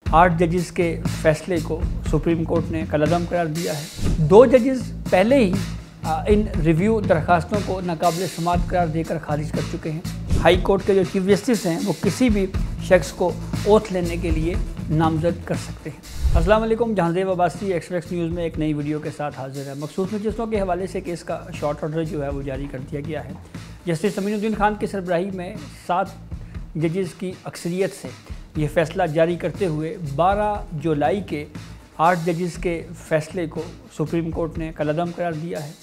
8 जजेस के फैसले को सुप्रीम कोर्ट ने कलअदम करार दिया है। 2 जजेस पहले ही इन रिव्यू दरखास्तों को नाकाबिल समाअत करार देकर खारिज कर चुके हैं। हाई कोर्ट के जो चीफ जस्टिस हैं वो किसी भी शख्स को ओथ लेने के लिए नामजद कर सकते हैं। अस्सलाम वालेकुम, जहांज़ेब अब्बासी एक्सप्रेस न्यूज़ में एक नई वीडियो के साथ हाजिर है। मखसूस नशिस्तों के हवाले से केस का शॉर्ट ऑर्डर जो है वो जारी कर दिया गया है। जस्टिस अमीनुद्दीन खान की सरबराही में 7 जजेस की अक्सरियत से ये फ़ैसला जारी करते हुए 12 जुलाई के 8 जजेस के फ़ैसले को सुप्रीम कोर्ट ने कलअदम करार दिया है।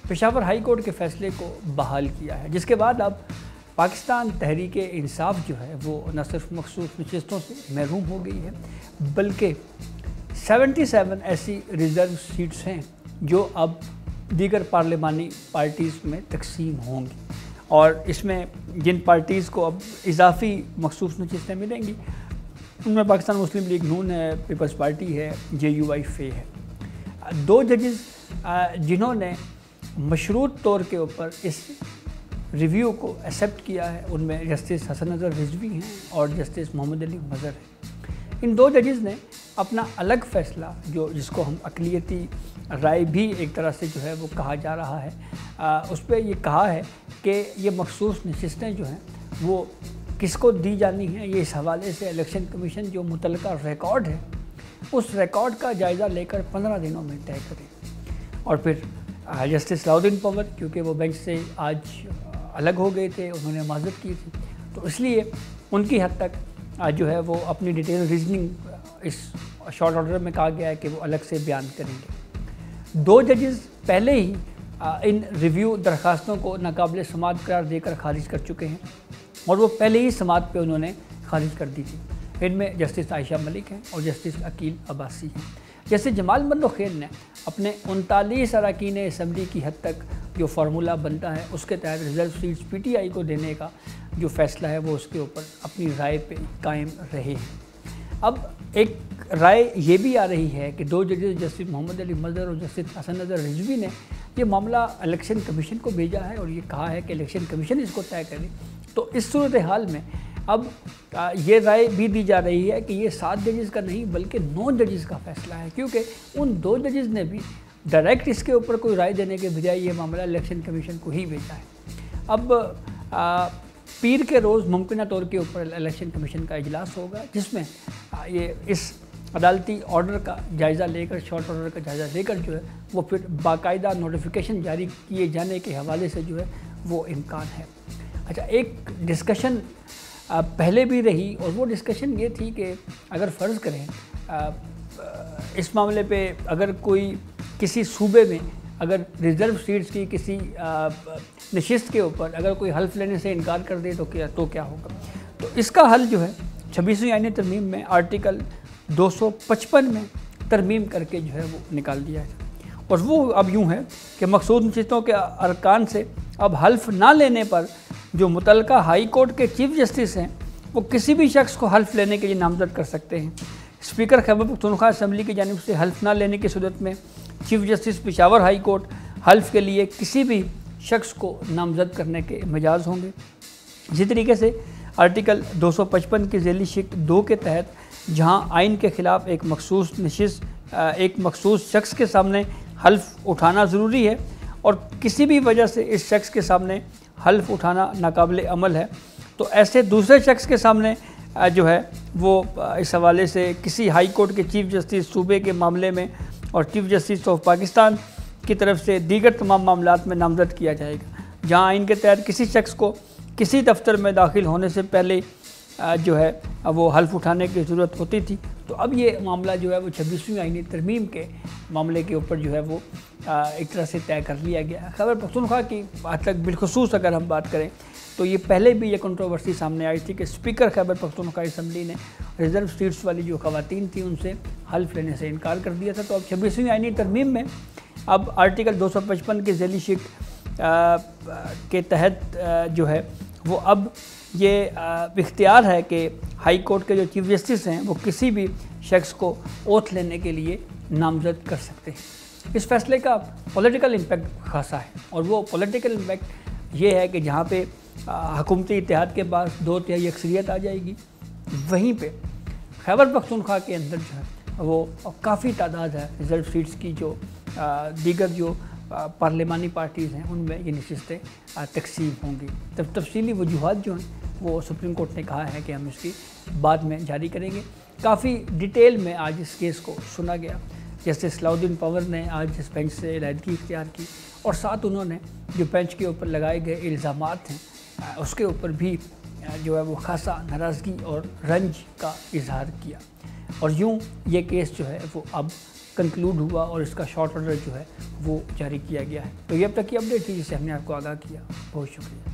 पेशावर हाई कोर्ट के फ़ैसले को बहाल किया है, जिसके बाद अब पाकिस्तान तहरीक इंसाफ जो है वो न सिर्फ मखसूस नशिस्तों से महरूम हो गई है, बल्कि 77 ऐसी रिज़र्व सीट्स हैं जो अब दीगर पार्लिमानी पार्टीज़ में तकसीम होंगी, और इसमें जिन पार्टीज़ को अब इजाफी मखसूस नशिस्तें मिलेंगी उनमें पाकिस्तान मुस्लिम लीग नून है, पीपल्स पार्टी है, JUI-FA है। 2 जजेस जिन्होंने मशरूत तौर के ऊपर इस रिव्यू को एक्सेप्ट किया है उनमें जस्टिस हसन नज़र रिजवी हैं और जस्टिस मोहम्मद अली मज़हर हैं। इन 2 जजेस ने अपना अलग फ़ैसला जिसको हम अक़लियती राय भी एक तरह से जो है वो कहा जा रहा है, उस पर ये कहा है कि ये मखसूस नशिस्तें जो हैं वो किसको दी जानी है, ये इस हवाले से इलेक्शन कमीशन जो मुतल्लिका रिकॉर्ड है उस रिकॉर्ड का जायज़ा लेकर 15 दिनों में तय करें। और फिर जस्टिस सलाउद्दीन पंवर, क्योंकि वो बेंच से आज अलग हो गए थे, उन्होंने माज़रत की थी, तो इसलिए उनकी हद तक जो है वो अपनी डिटेल रीजनिंग इस शॉर्ट ऑर्डर में कहा गया है कि वो अलग से बयान करेंगे। 2 जजेस पहले ही इन रिव्यू दरखास्तों को नाकाबिल समाअत करार देकर खारिज कर चुके हैं, और वो पहले ही समाअत पे उन्होंने खारिज कर दी थी। इनमें जस्टिस आयशा मलिक हैं और जस्टिस अकील अब्बासी हैं। जस्टिस जमाल मंदोखेल ने अपने 39 अरकान असम्बली की हद तक जो फार्मूला बनता है उसके तहत रिजर्व सीट्स PTI को देने का जो फ़ैसला है वो उसके ऊपर अपनी राय पे कायम रहे हैं। अब एक राय ये भी आ रही है कि 2 जजेस जस्टिस मोहम्मद अली मज़हर और जस्टिस हसन नज़र रिजवी ने ये मामला इलेक्शन कमीशन को भेजा है और ये कहा है कि इलेक्शन कमीशन इसको तय करे। तो इस सूरत हाल में अब ये राय भी दी जा रही है कि ये 7 जजेस का नहीं बल्कि 9 जजेस का फ़ैसला है, क्योंकि उन 2 जजेस ने भी डायरेक्ट इसके ऊपर कोई राय देने के बजाय ये मामला इलेक्शन कमीशन को ही भेजा है। अब पीर के रोज़ मुमकिन तौर के ऊपर इलेक्शन कमीशन का इजलास होगा, जिसमें ये इस अदालती ऑर्डर का जायज़ा लेकर, शॉर्ट ऑर्डर का जायज़ा लेकर जो है वो फिर बाकायदा नोटिफिकेशन जारी किए जाने के हवाले से जो है वो इम्कान है। अच्छा, एक डिस्कशन पहले भी रही, और वो डिस्कशन ये थी कि अगर फ़र्ज़ करें इस मामले पे अगर कोई किसी सूबे में अगर रिज़र्व सीट्स की किसी नशिस्त के ऊपर अगर कोई हल्फ लेने से इनकार कर दे तो क्या होगा। तो इसका हल जो है 26वीं आईनी तरमीम में आर्टिकल 255 में तरमीम करके जो है वो निकाल दिया है, और वो अब यूँ है कि मखसूस नशिस्तों के अरकान से अब हल्फ ना लेने पर जो मुतल्लिका हाई कोर्ट के चीफ जस्टिस हैं वो किसी भी शख्स को हल्फ लेने के लिए नामजद कर सकते हैं। स्पीकर खैबर पख्तूनख्वा असम्बली की जानिब से हल्फ ना लेने की सूरत में chief justice Peshawar high court हल्फ के लिए किसी भी शख्स को नामजद करने के मजाज होंगे। इसी तरीके से आर्टिकल 255 की ज़ैली शिक 2 के तहत जहां आइन के ख़िलाफ़ एक मखसूस शख्स के सामने हल्फ उठाना ज़रूरी है और किसी भी वजह से इस शख्स के सामने हल्फ उठाना नाकाबिल अमल है, तो ऐसे दूसरे शख्स के सामने जो है वो इस हवाले से किसी हाई कोर्ट के चीफ जस्टिस सूबे के मामले में और चीफ जस्टिस ऑफ पाकिस्तान की तरफ से दीगर तमाम मामलात में नामजद किया जाएगा। जहां आइन के तहत किसी शख्स को किसी दफ्तर में दाखिल होने से पहले जो है वो हल्फ उठाने की ज़रूरत होती थी, तो अब ये मामला जो है वो 26वीं आईनी तरमीम के मामले के ऊपर जो है वो एक तरह से तय कर लिया गया। खैबर पख्तूनख्वा की बात तक बिलखुसूस अगर हम बात करें तो ये पहले भी ये कंट्रोवर्सी सामने आई थी कि स्पीकर खैबर पख्तूनख्वा असम्बली ने रिज़र्व सीट्स वाली जो ख़वातीन थी उनसे हल्फ लेने से इनकार कर दिया था। तो अब 26वीं आईनी तरमीम में अब आर्टिकल 255 की ज़ैली शिक के तहत जो है वो अब ये इख्तियार है कि हाई कोर्ट के जो चीफ जस्टिस हैं वो किसी भी शख्स को ओथ लेने के लिए नामजद कर सकते हैं। इस फैसले का पॉलिटिकल इम्पैक्ट खासा है, और वो पॉलिटिकल इम्पैक्ट ये है कि जहाँ पे हुकूमती इत्तेहाद के पास 2/3 अक्सरियत आ जाएगी, वहीं पे خیبر پختونخوا کے اندر جو ہے وہ کافی تعداد ہے ریزرو سیٹس کی، جو دیگر جو پارلیمانی پارٹیز ہیں ان میں یہ نشستیں تقسیم ہوں گی۔ تفصیلی وجوہات جو ہیں وہ سپریم کورٹ نے کہا ہے کہ ہم اس کی بعد میں جاری کریں گے۔ کافی ڈیٹیل میں آج اس کیس کو سنا گیا۔ جسٹس صلاح الدین پنور نے آج اس بینچ سے علیحدگی اختیار کی، اور ساتھ انہوں نے جو بینچ کے اوپر لگائے گئے الزامات ہیں اس کے اوپر بھی جو ہے وہ خاصا ناراضگی اور رنج کا اظہار کیا، اور یوں یہ کیس جو ہے وہ اب کنکلوڈ ہوا اور اس کا شارٹ آرڈر جو ہے وہ جاری کیا گیا ہے۔ تو یہ اب تک کی اپڈیٹ تھی جسے ہم نے آپ کو آگاہ کیا۔ بہت شکریہ۔